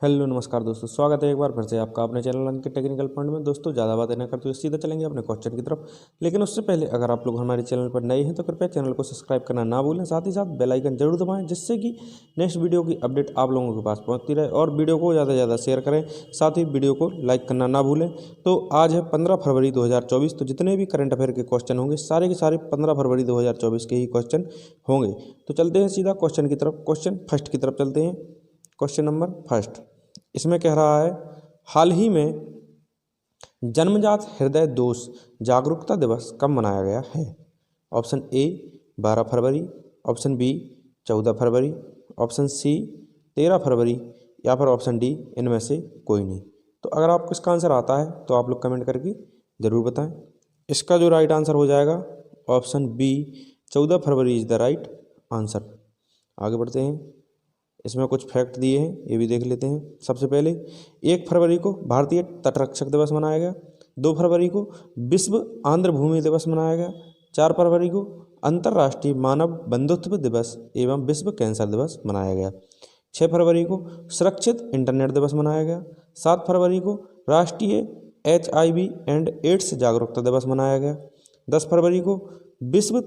Hello नमस्कार दोस्तों, स्वागत है एक बार फिर से आपका अपने चैनल अंकित टेक्निकल पॉइंट में। दोस्तों ज़्यादा बातें न करते हुए सीधा चलेंगे अपने क्वेश्चन की तरफ। लेकिन उससे पहले अगर आप लोग हमारे चैनल पर नए हैं तो कृपया चैनल को सब्सक्राइब करना ना भूलें, साथ ही साथ बेल आइकन जरूर दबाएं, जिससे कि नेक्स्ट वीडियो की अपडेट आप लोगों के पास पहुँचती रहे। और वीडियो को ज़्यादा से ज़्यादा शेयर करें, साथ ही वीडियो को लाइक करना ना भूलें। तो आज है 15 फरवरी 2024। तो जितने भी करंट अफेयर के क्वेश्चन होंगे सारे के सारे 15 फरवरी 2024 के ही क्वेश्चन होंगे। तो चलते हैं सीधा क्वेश्चन की तरफ। क्वेश्चन फर्स्ट की तरफ चलते हैं। क्वेश्चन नंबर फर्स्ट इसमें कह रहा है, हाल ही में जन्मजात हृदय दोष जागरूकता दिवस कब मनाया गया है? ऑप्शन ए 12 फरवरी, ऑप्शन बी 14 फरवरी, ऑप्शन सी 13 फरवरी या फिर ऑप्शन डी इनमें से कोई नहीं। तो अगर आपको इसका आंसर आता है तो आप लोग कमेंट करके ज़रूर बताएं। इसका जो राइट आंसर हो जाएगा ऑप्शन बी 14 फरवरी इज़ द राइट आंसर। आगे बढ़ते हैं। इसमें कुछ फैक्ट दिए हैं, ये भी देख लेते हैं। सबसे पहले 1 फरवरी को भारतीय तटरक्षक दिवस मनाया गया। 2 फरवरी को विश्व आंध्र भूमि दिवस मनाया गया। 4 फरवरी को अंतर्राष्ट्रीय मानव बंधुत्व दिवस एवं विश्व कैंसर दिवस मनाया गया। 6 फरवरी को सुरक्षित इंटरनेट दिवस मनाया गया। 7 फरवरी को राष्ट्रीय HIV एंड एड्स जागरूकता दिवस मनाया गया। 10 फरवरी को विश्व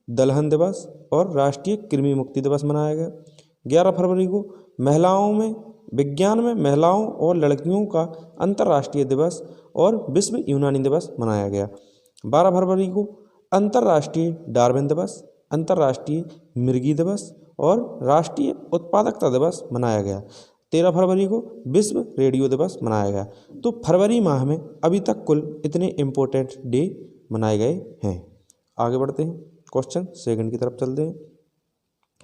दलहन दिवस और राष्ट्रीय कृमि मुक्ति दिवस मनाया गया। 11 फरवरी को महिलाओं में विज्ञान में महिलाओं और लड़कियों का अंतर्राष्ट्रीय दिवस और विश्व यूनानी दिवस मनाया गया। 12 फरवरी को अंतर्राष्ट्रीय डार्विन दिवस, अंतर्राष्ट्रीय मिर्गी दिवस और राष्ट्रीय उत्पादकता दिवस मनाया गया। 13 फरवरी को विश्व रेडियो दिवस मनाया गया। तो फरवरी माह में अभी तक कुल इतने इम्पोर्टेंट डे मनाए गए हैं। आगे बढ़ते हैं, क्वेश्चन सेकंड की तरफ चलते हैं।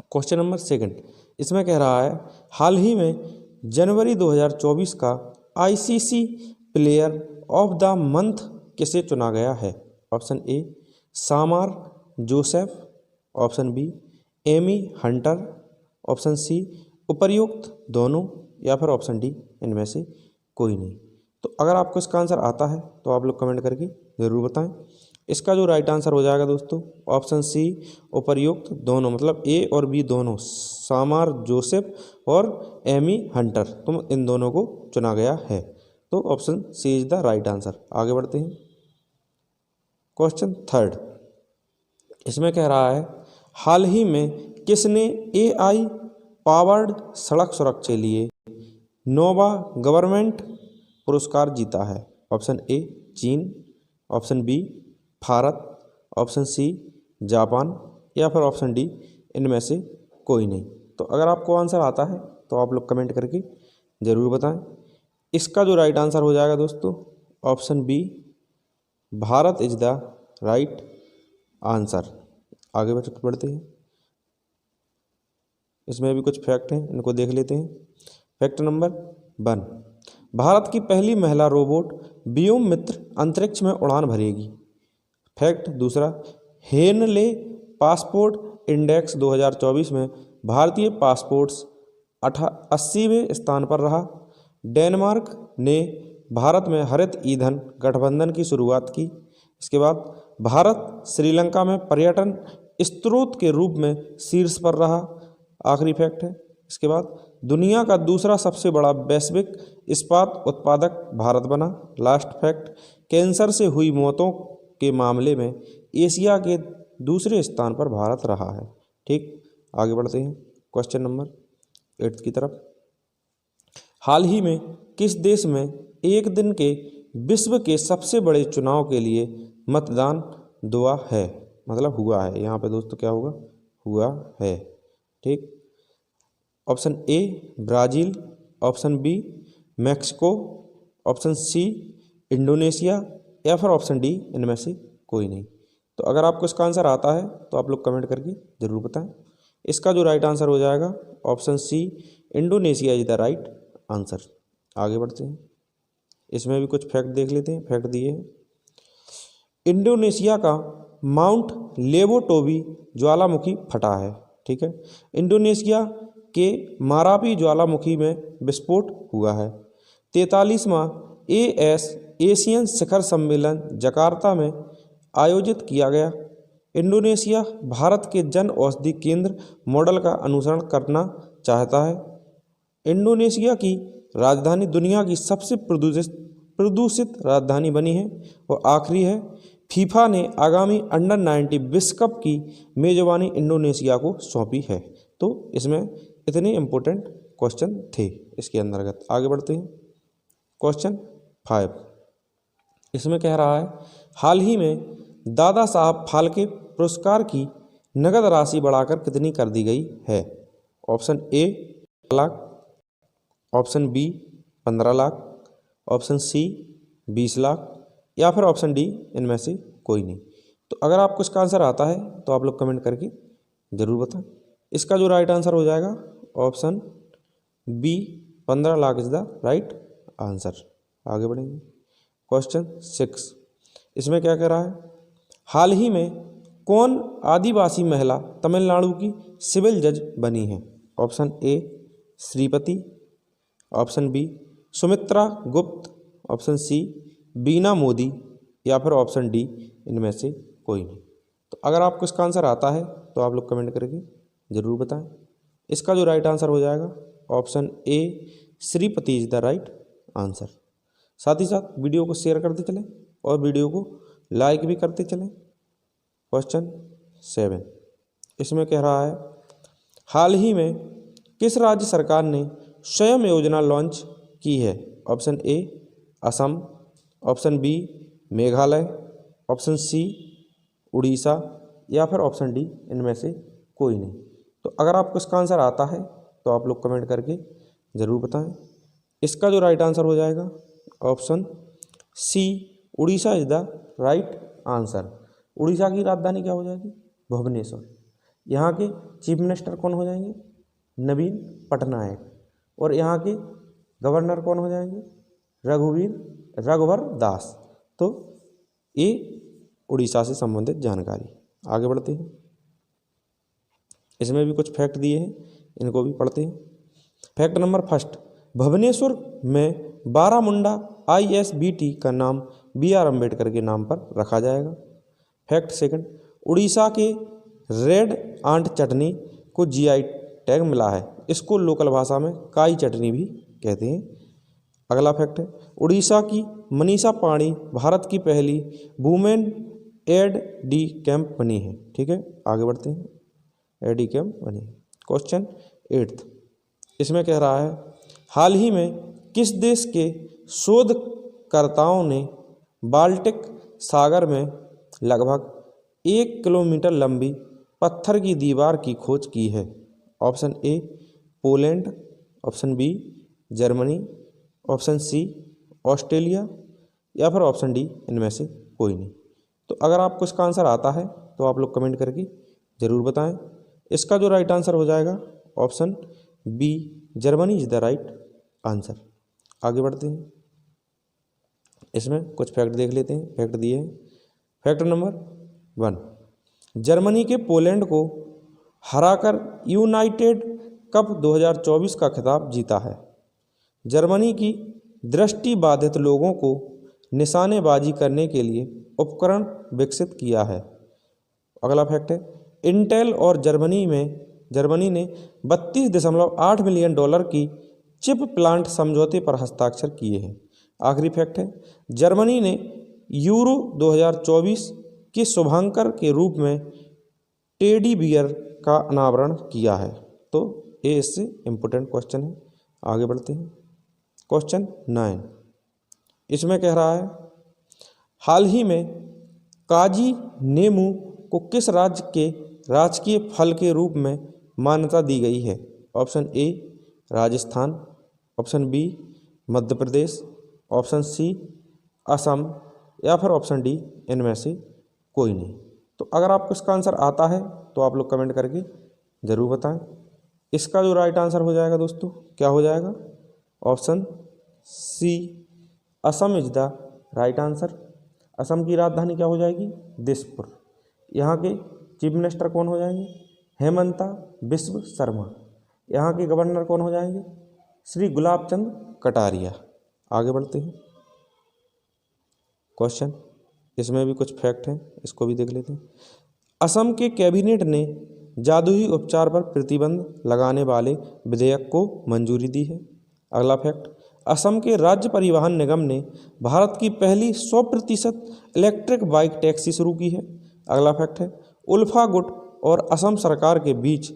क्वेश्चन नंबर सेकंड इसमें कह रहा है, हाल ही में जनवरी 2024 का ICC player of the month किसे चुना गया है? Option A Shamar Joseph, option B Amy Hunter, option C उपर्युक्त दोनों या फिर ऑप्शन डी इनमें से कोई नहीं। तो अगर आपको इसका आंसर आता है तो आप लोग कमेंट करके ज़रूर बताएं। इसका जो राइट आंसर हो जाएगा दोस्तों ऑप्शन सी उपर्युक्त दोनों, मतलब ए और बी दोनों, सामार जोसेफ और एमी हंटर, तुम इन दोनों को चुना गया है। तो option C is the right answer. आगे बढ़ते हैं। क्वेश्चन थर्ड इसमें कह रहा है, हाल ही में किसने AI पावर्ड सड़क सुरक्षा के लिए नोवा गवर्नमेंट पुरस्कार जीता है? ऑप्शन ए चीन, option B Bharat, option C Japan या फिर ऑप्शन डी इनमें से कोई नहीं। तो अगर आपको आंसर आता है तो आप लोग कमेंट करके ज़रूर बताएं। इसका जो राइट आंसर हो जाएगा दोस्तों option B Bharat is the right answer. आगे बढ़ते हैं। इसमें भी कुछ फैक्ट हैं, इनको देख लेते हैं। फैक्ट नंबर 1, भारत की पहली महिला रोबोट व्योम मित्र अंतरिक्ष में उड़ान भरेगी। फैक्ट दूसरा, हेनले पासपोर्ट इंडेक्स 2024 में भारतीय पासपोर्ट्स 80वें स्थान पर रहा। डेनमार्क ने भारत में हरित ईंधन गठबंधन की शुरुआत की। इसके बाद भारत श्रीलंका में पर्यटन स्रोत के रूप में शीर्ष पर रहा। आखिरी फैक्ट है इसके बाद, दुनिया का दूसरा सबसे बड़ा वैश्विक इस्पात उत्पादक भारत बना। लास्ट फैक्ट, कैंसर से हुई मौतों के मामले में एशिया के दूसरे स्थान पर भारत रहा है। ठीक, आगे बढ़ते हैं क्वेश्चन नंबर 8 की तरफ। हाल ही में किस देश में एक दिन के विश्व के सबसे बड़े चुनाव के लिए मतदान हुआ है? मतलब हुआ है, यहाँ पे दोस्तों क्या होगा, हुआ है। ठीक, option A Brazil, option B Mexico, option C Indonesia या फिर ऑप्शन डी इनमें से कोई नहीं। तो अगर आपको इसका आंसर आता है तो आप लोग कमेंट करके ज़रूर बताएं। इसका जो राइट आंसर हो जाएगा option C Indonesia is the right answer. आगे बढ़ते हैं। इसमें भी कुछ फैक्ट देख लेते हैं। फैक्ट दिए हैं, इंडोनेशिया का माउंट लेवोटोबी ज्वालामुखी फटा है। ठीक है, इंडोनेशिया के मारापी ज्वालामुखी में विस्फोट हुआ है। 43वां एशियन शिखर सम्मेलन जकार्ता में आयोजित किया गया। इंडोनेशिया भारत के जन औषधि केंद्र मॉडल का अनुसरण करना चाहता है। इंडोनेशिया की राजधानी दुनिया की सबसे प्रदूषित राजधानी बनी है। और आखिरी है, फीफा ने आगामी अंडर 19 विश्व कप की मेजबानी इंडोनेशिया को सौंपी है। तो इसमें इतने इम्पोर्टेंट क्वेश्चन थे इसके अंतर्गत। आगे बढ़ते हैं क्वेश्चन 5। इसमें कह रहा है, हाल ही में दादा साहब फाल्के पुरस्कार की नगद राशि बढ़ाकर कितनी कर दी गई है? Option A 1 lakh, option B 15 lakh, option C 20 lakh, या फिर ऑप्शन डी इनमें से कोई नहीं। तो अगर आपको इसका आंसर आता है तो आप लोग कमेंट करके ज़रूर बताएं। इसका जो राइट आंसर हो जाएगा option B 15 lakh is the right answer. आगे बढ़ेंगे क्वेश्चन 6। इसमें क्या कह रहा है, हाल ही में कौन आदिवासी महिला तमिलनाडु की सिविल जज बनी है? Option A Shripati, option B Sumitra Gupt, option सी बीना मोदी, या फिर ऑप्शन डी इनमें से कोई नहीं। तो अगर आपको इसका आंसर आता है तो आप लोग कमेंट करके ज़रूर बताएं। इसका जो राइट आंसर हो जाएगा option A Shripati is the right answer. साथ ही साथ वीडियो को शेयर करते चलें और वीडियो को लाइक भी करते चलें। क्वेश्चन 7। इसमें कह रहा है, हाल ही में किस राज्य सरकार ने स्वयं योजना लॉन्च की है? Option A Assam, option B Meghalaya, option C Orissa, या फिर ऑप्शन डी इनमें से कोई नहीं। तो अगर आपको इसका आंसर आता है तो आप लोग कमेंट करके ज़रूर बताएं। इसका जो राइट आंसर हो जाएगा option C Orissa is the right answer. Orissa की राजधानी क्या हो जाएगी? भुवनेश्वर। यहाँ के चीफ मिनिस्टर कौन हो जाएंगे? नवीन पटनायक। और यहाँ के गवर्नर कौन हो जाएंगे? रघुवर दास। तो ये उड़ीसा से संबंधित जानकारी। आगे बढ़ते हैं, इसमें भी कुछ फैक्ट दिए हैं, इनको भी पढ़ते हैं। फैक्ट नंबर 1, भुवनेश्वर में बारामुंडा ISBT का नाम BR अम्बेडकर के नाम पर रखा जाएगा। फैक्ट 2, उड़ीसा के रेड आंट चटनी को GI टैग मिला है। इसको लोकल भाषा में काई चटनी भी कहते हैं। अगला फैक्ट है, उड़ीसा की मनीषा पाणी भारत की पहली वुमेन एड डी कैंप बनी है। ठीक है, आगे बढ़ते हैं। एडी कैंप बनी है। क्वेश्चन 8। इसमें कह रहा है, हाल ही में किस देश के शोधकर्ताओं ने बाल्टिक सागर में लगभग 1 किलोमीटर लंबी पत्थर की दीवार की खोज की है? Option A Poland, option B Germany, option C Australia, या फिर ऑप्शन डी इनमें से कोई नहीं। तो अगर आपको इसका आंसर आता है तो आप लोग कमेंट करके ज़रूर बताएं। इसका जो राइट आंसर हो जाएगा option B Germany is the right answer. आगे बढ़ते हैं, इसमें कुछ फैक्ट देख लेते हैं। फैक्ट दिए हैं। फैक्ट नंबर 1, जर्मनी के पोलैंड को हराकर यूनाइटेड कप 2024 का खिताब जीता है। जर्मनी की दृष्टि बाधित लोगों को निशानेबाजी करने के लिए उपकरण विकसित किया है। अगला फैक्ट है, इंटेल और जर्मनी ने 32.8 मिलियन डॉलर की चिप प्लांट समझौते पर हस्ताक्षर किए हैं। आखिरी फैक्ट है, जर्मनी ने यूरो 2024 के शुभांकर के रूप में टेडी बियर का अनावरण किया है। तो ये इससे इम्पोर्टेंट क्वेश्चन है। आगे बढ़ते हैं, क्वेश्चन 9। इसमें कह रहा है, हाल ही में काजी नेमू को किस राज्य के राजकीय फल के रूप में मान्यता दी गई है? Option A Rajasthan, option B Madhya Pradesh, option C Assam, या फिर ऑप्शन डी इनमें से कोई नहीं। तो अगर आपको इसका आंसर आता है तो आप लोग कमेंट करके ज़रूर बताएं। इसका जो राइट आंसर हो जाएगा दोस्तों क्या हो जाएगा? Option C Assam is the right answer. Assam की राजधानी क्या हो जाएगी? दिसपुर। यहाँ के चीफ मिनिस्टर कौन हो जाएंगे? हेमंता बिस्व शर्मा। यहाँ के गवर्नर कौन हो जाएंगे? श्री गुलाब चंद कटारिया। आगे बढ़ते हैं, क्वेश्चन, इसमें भी कुछ फैक्ट हैं, इसको भी देख लेते हैं। असम के कैबिनेट ने जादुई उपचार पर प्रतिबंध लगाने वाले विधेयक को मंजूरी दी है। अगला फैक्ट, असम के राज्य परिवहन निगम ने भारत की पहली 100% इलेक्ट्रिक बाइक टैक्सी शुरू की है। अगला फैक्ट है, उल्फा गुट और असम सरकार के बीच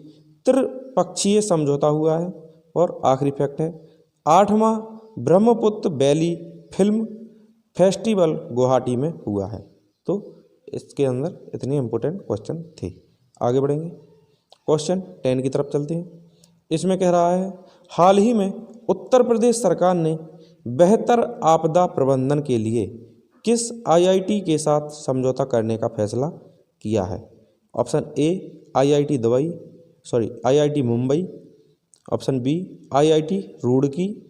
त्रिपक्षीय समझौता हुआ है। और आखिरी फैक्ट है, 8वां Brahmaputra valley film festival Guwahati में हुआ है। तो इसके अंदर इतने इंपॉर्टेंट क्वेश्चन थे। आगे बढ़ेंगे, क्वेश्चन 10 की तरफ चलते हैं। इसमें कह रहा है, हाल ही में उत्तर प्रदेश सरकार ने बेहतर आपदा प्रबंधन के लिए किस आईआईटी के साथ समझौता करने का फैसला किया है? Option A IIT Mumbai, option B IIT Roorkee,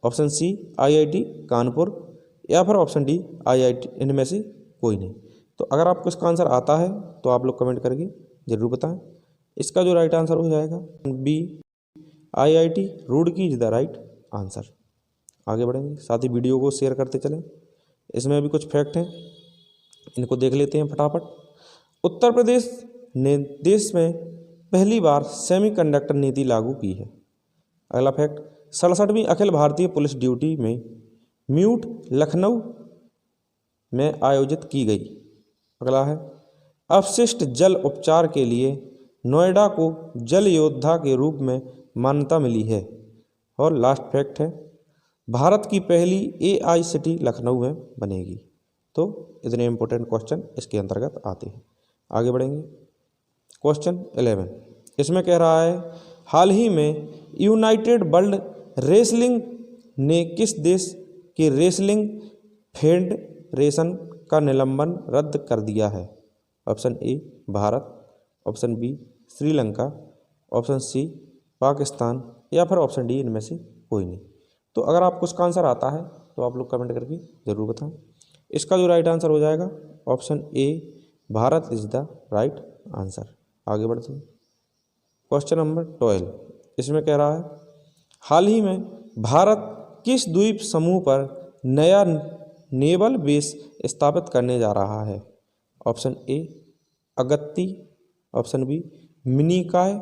option C IIT Kanpur, या फिर ऑप्शन डी आईआईटी, इनमें से कोई नहीं। तो अगर आपको इसका आंसर आता है तो आप लोग कमेंट करके ज़रूर बताएं। इसका जो राइट आंसर हो जाएगा B IIT Roorkee is the right answer. आगे बढ़ेंगे, साथ ही वीडियो को शेयर करते चलें। इसमें भी कुछ फैक्ट हैं, इनको देख लेते हैं फटाफट। उत्तर प्रदेश ने देश में पहली बार सेमीकंडक्टर नीति लागू की है। अगला fact, 67वीं Akhil Bharatiya police duty में म्यूट लखनऊ में आयोजित की गई। अगला है, अपशिष्ट जल उपचार के लिए नोएडा को जल योद्धा के रूप में मान्यता मिली है। और लास्ट फैक्ट है, भारत की पहली एआईसीटी लखनऊ में बनेगी। तो इतने इंपॉर्टेंट क्वेश्चन इसके अंतर्गत आते हैं। आगे बढ़ेंगे, क्वेश्चन 11। इसमें कह रहा है, हाल ही में यूनाइटेड वर्ल्ड रेसलिंग ने किस देश के रेसलिंग फेडरेशन का निलंबन रद्द कर दिया है? Option A Bharat, option B Sri Lanka, option C Pakistan, या फिर ऑप्शन डी, इनमें से कोई नहीं। तो अगर आपको इसका आंसर आता है तो आप लोग कमेंट करके ज़रूर बताएं। इसका जो राइट आंसर हो जाएगा option A Bharat is the right answer. आगे बढ़ते हैं, क्वेश्चन नंबर 12। इसमें कह रहा है, हाल ही में भारत किस द्वीप समूह पर नया नेवल बेस स्थापित करने जा रहा है? Option A Agatti, option B Minicoy,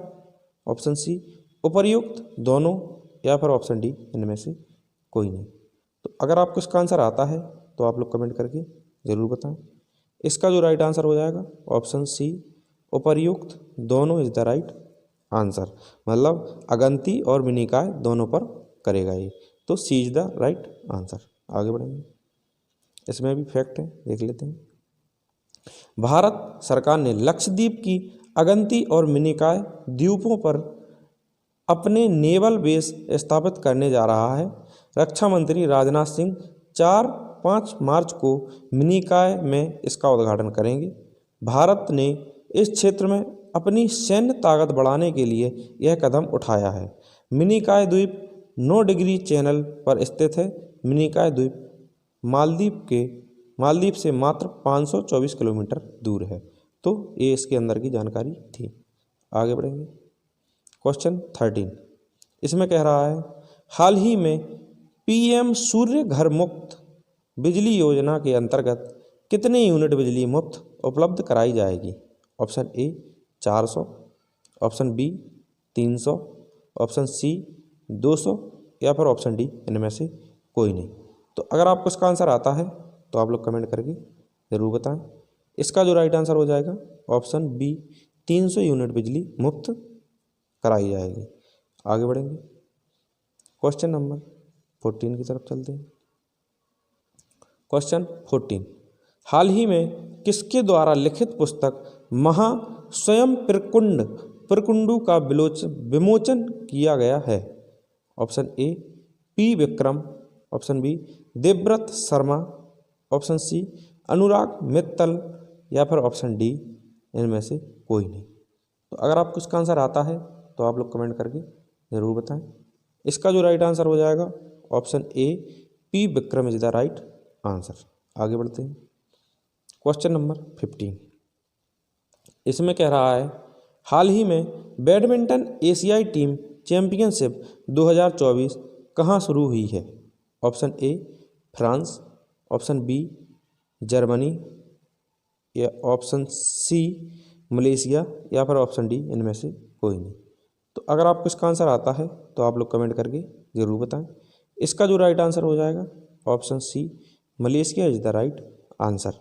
option C उपर्युक्त दोनों, या फिर ऑप्शन डी, इनमें से कोई नहीं। तो अगर आपको इसका आंसर आता है तो आप लोग कमेंट करके ज़रूर बताएं। इसका जो राइट आंसर हो जाएगा ऑप्शन सी उपर्युक्त दोनों इज द राइट आंसर। मतलब अगंती और मिनिकॉय दोनों पर करेगा ये, तो सी इज द राइट आंसर। आगे बढ़ेंगे, इसमें भी फैक्ट है, देख लेते हैं। भारत सरकार ने लक्षद्वीप की अगंती और मिनिकॉय द्वीपों पर अपने नेवल बेस स्थापित करने जा रहा है। रक्षा मंत्री राजनाथ सिंह 4-5 मार्च को मिनिकॉय में इसका उद्घाटन करेंगे। भारत ने इस क्षेत्र में अपनी सैन्य ताकत बढ़ाने के लिए यह कदम उठाया है। मिनिकॉय द्वीप 9 डिग्री चैनल पर स्थित है। मिनिकॉय द्वीप मालदीव से मात्र 524 किलोमीटर दूर है। तो ये इसके अंदर की जानकारी थी। आगे बढ़ेंगे, क्वेश्चन 13। इसमें कह रहा है, हाल ही में पीएम सूर्य घर मुफ्त बिजली योजना के अंतर्गत कितने यूनिट बिजली मुफ्त उपलब्ध कराई जाएगी? Option A 400, option B 300, option C 200, या फिर ऑप्शन डी, इनमें से कोई नहीं। तो अगर आपको इसका आंसर आता है तो आप लोग कमेंट करके ज़रूर बताएं। इसका जो राइट आंसर हो जाएगा ऑप्शन बी 300 यूनिट बिजली मुफ्त कराई जाएगी। आगे बढ़ेंगे, क्वेश्चन नंबर 14 की तरफ चलते हैं। क्वेश्चन 14, हाल ही में किसके द्वारा लिखित पुस्तक महास्वयं प्रकुंडु का विमोचन किया गया है? Option A P Vikram, option B Devvrat Sharma, option C Anurag Mittal, या फिर ऑप्शन डी, इनमें से कोई नहीं। तो अगर आपको इसका आंसर आता है तो आप लोग कमेंट करके ज़रूर बताएं। इसका जो राइट आंसर हो जाएगा option A P Vikram is the right answer. आगे बढ़ते हैं, क्वेश्चन नंबर 15। इसमें कह रहा है, हाल ही में बैडमिंटन एशियाई टीम चैंपियनशिप 2024 कहाँ शुरू हुई है? Option A France, option B Germany, या ऑप्शन सी मलेशिया, या फिर ऑप्शन डी, इनमें से कोई नहीं। तो अगर आपको इसका आंसर आता है तो आप लोग कमेंट करके ज़रूर बताएं। इसका जो राइट आंसर हो जाएगा option C, Malaysia is the right answer.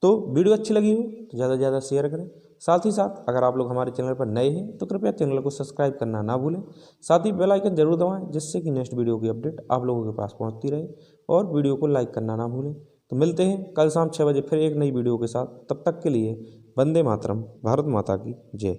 तो वीडियो अच्छी लगी हो तो ज़्यादा से ज़्यादा शेयर करें। साथ ही साथ अगर आप लोग हमारे चैनल पर नए हैं तो कृपया चैनल को सब्सक्राइब करना ना भूलें। साथ ही बेल आइकन जरूर दबाएं, जिससे कि नेक्स्ट वीडियो की अपडेट आप लोगों के पास पहुंचती रहे। और वीडियो को लाइक करना ना भूलें। तो मिलते हैं कल शाम 6 बजे फिर एक नई वीडियो के साथ। तब तक के लिए वंदे मातरम, भारत माता की जय।